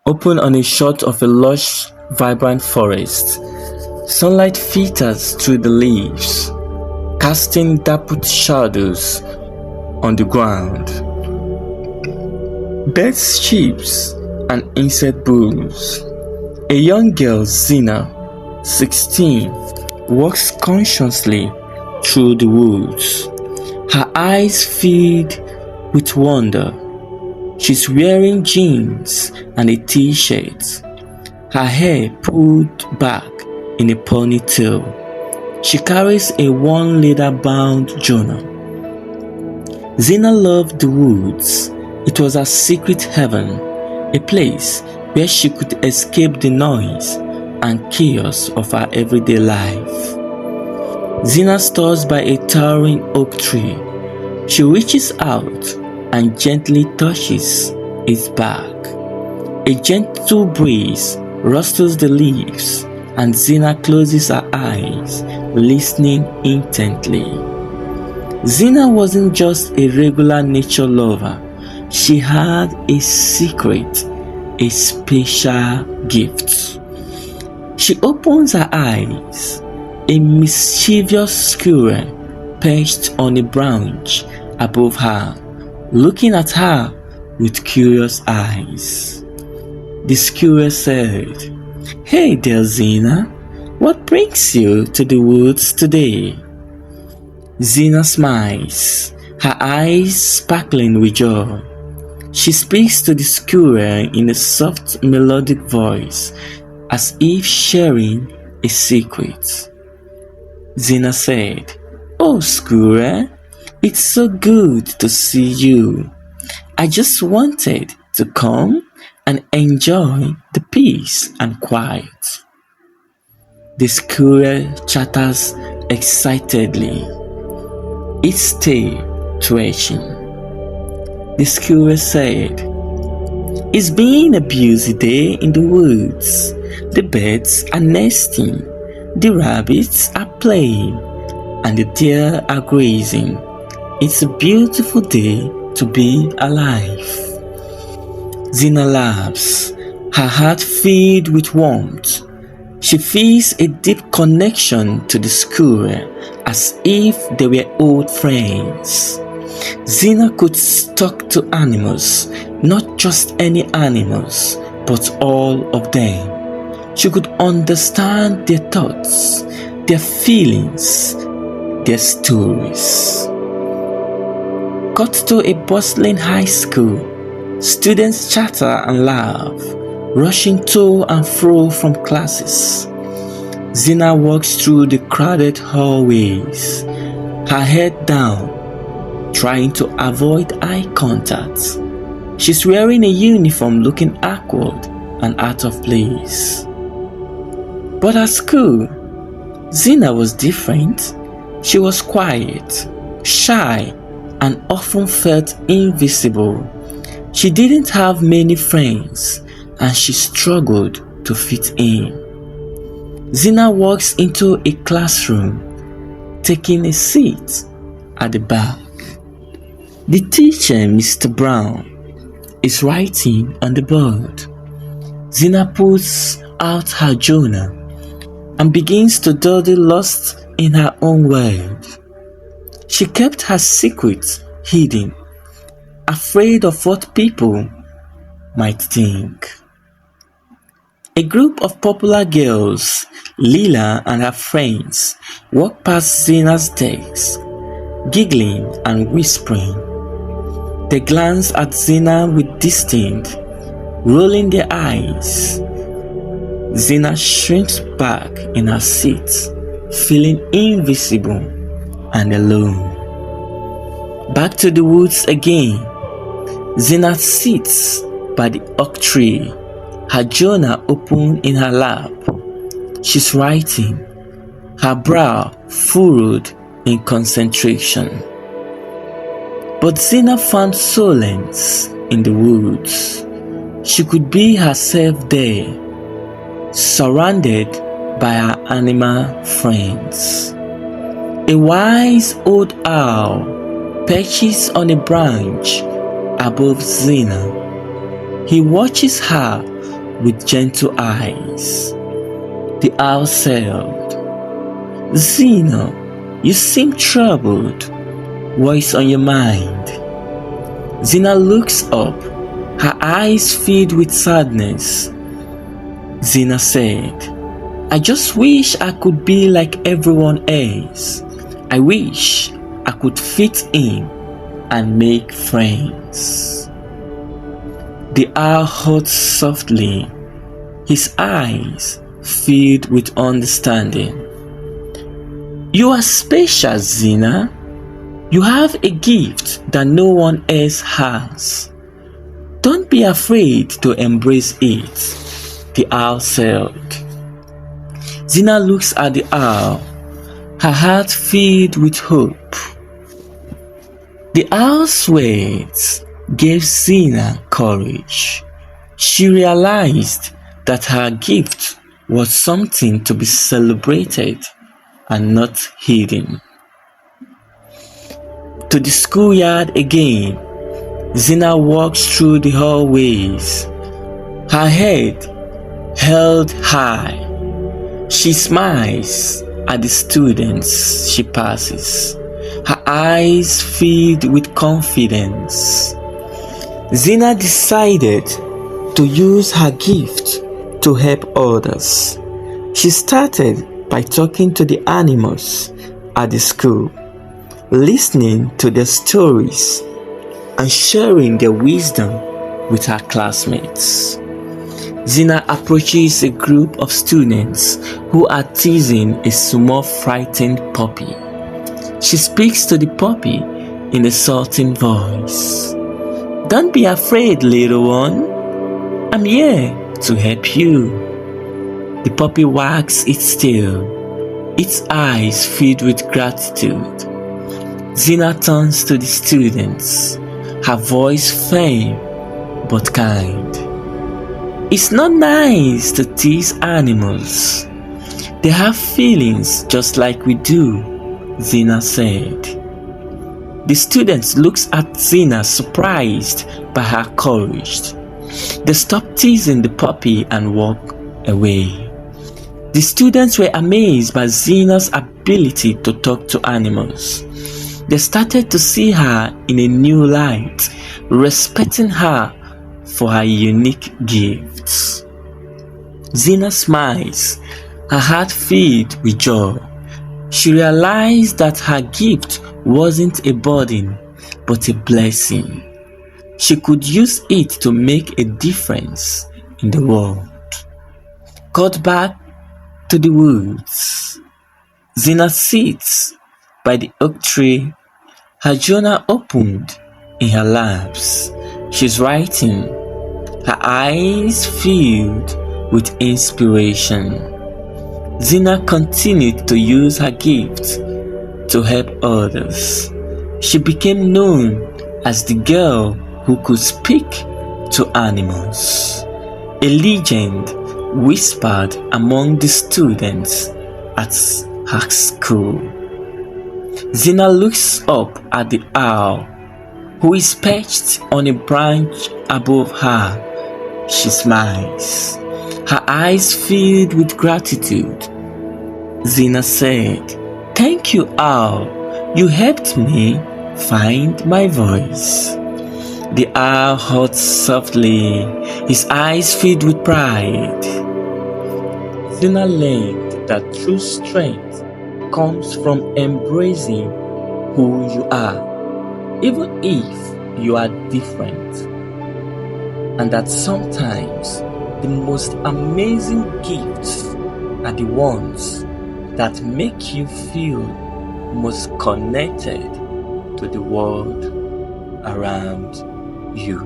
open on a shot of a lush, vibrant forest. Sunlight filters through the leaves, casting dappled shadows on the ground. Birds chirps and insect booms. A young girl, Zaina, 16, walks consciously through the woods. Her eyes filled with wonder. She's wearing jeans and a t-shirt, her hair pulled back in a ponytail. She carries a worn leather-bound journal. Zaina loved the woods. It was her secret heaven, a place where she could escape the noise and chaos of her everyday life. Zaina stands by a towering oak tree. She reaches out and gently touches its bark. A gentle breeze rustles the leaves, and Zaina closes her eyes, listening intently. Zaina wasn't just a regular nature lover. She had a secret, a special gift. She opens her eyes. A mischievous squirrel perched on a branch above her, looking at her with curious eyes. The squirrel said, "Hey there, Zaina, what brings you to the woods today?" Zaina smiles, her eyes sparkling with joy. She speaks to the squirrel in a soft, melodic voice, as if sharing a secret. Zaina said, "Oh, squirrel, it's so good to see you. I just wanted to come and enjoy the peace and quiet." The squirrel chatters excitedly, its tail twitching. The squirrel said, "It's been a busy day in the woods. The birds are nesting, the rabbits are playing, and the deer are grazing. It's a beautiful day to be alive." Zaina laughs, her heart filled with warmth. She feels a deep connection to the squirrel, as if they were old friends. Zaina could talk to animals, not just any animals, but all of them. She could understand their thoughts, their feelings, their stories. Cut to a bustling high school. Students chatter and laugh, rushing to and fro from classes. Zaina walks through the crowded hallways, her head down, trying to avoid eye contact. She's wearing a uniform looking awkward and out of place. But at school, Zaina was different. She was quiet, shy, and often felt invisible. She didn't have many friends, and she struggled to fit in. Zaina walks into a classroom, taking a seat at the back. The teacher, Mr. Brown, is writing on the board. Zaina pulls out her journal and begins to dawdle lost in her own world. She kept her secrets hidden, afraid of what people might think. A group of popular girls, Lila and her friends, walk past Zaina's desk, giggling and whispering. They glance at Zaina with disdain, rolling their eyes. Zaina shrinks back in her seat, feeling invisible and alone. Back to the woods again. Zaina sits by the oak tree, her journal open in her lap. She's writing, her brow furrowed in concentration. But Zaina found solace in the woods. She could be herself there, surrounded by her animal friends. A wise old owl perches on a branch above Zaina. He watches her with gentle eyes. The owl said, "Zena, you seem troubled. What's on your mind?" Zena looks up, her eyes filled with sadness. Zena said, "I just wish I could be like everyone else. I wish I could fit in and make friends." The owl hurred softly, his eyes filled with understanding. "You are special, Zena. You have a gift that no one else has. Don't be afraid to embrace it," the owl said. Zena looks at the owl, her heart filled with hope. The owl's words gave Zena courage. She realized that her gift was something to be celebrated and not hidden. To the schoolyard again, Zena walks through the hallways, her head held high. She smiles at the students she passes, her eyes filled with confidence. Zena decided to use her gift to help others. She started by talking to the animals at the school, listening to their stories and sharing their wisdom with her classmates. Zena approaches a group of students who are teasing a small frightened puppy. She speaks to the puppy in a soothing voice. "Don't be afraid, little one. I'm here to help you." The puppy wags its tail, its eyes filled with gratitude. Zena turns to the students, her voice firm but kind. "It's not nice to tease animals. They have feelings just like we do," Zena said. The students looked at Zena, surprised by her courage. They stopped teasing the puppy and walked away. The students were amazed by Zena's ability to talk to animals. They started to see her in a new light, respecting her for her unique gifts. Zena smiles, her heart filled with joy. She realized that her gift wasn't a burden, but a blessing. She could use it to make a difference in the world. Cut back to the woods. Zena sits by the oak tree, her journal opened in her laps. She's writing, her eyes filled with inspiration. Zena continued to use her gift to help others. She became known as the girl who could speak to animals. A legend whispered among the students at her school. Zena looks up at the owl, who is perched on a branch above her. She smiles, her eyes filled with gratitude. Zena said, "Thank you, owl. You helped me find my voice." The owl hurred softly, his eyes filled with pride. Zena learned that true strength comes from embracing who you are, even if you are different, and that sometimes the most amazing gifts are the ones that make you feel most connected to the world around you.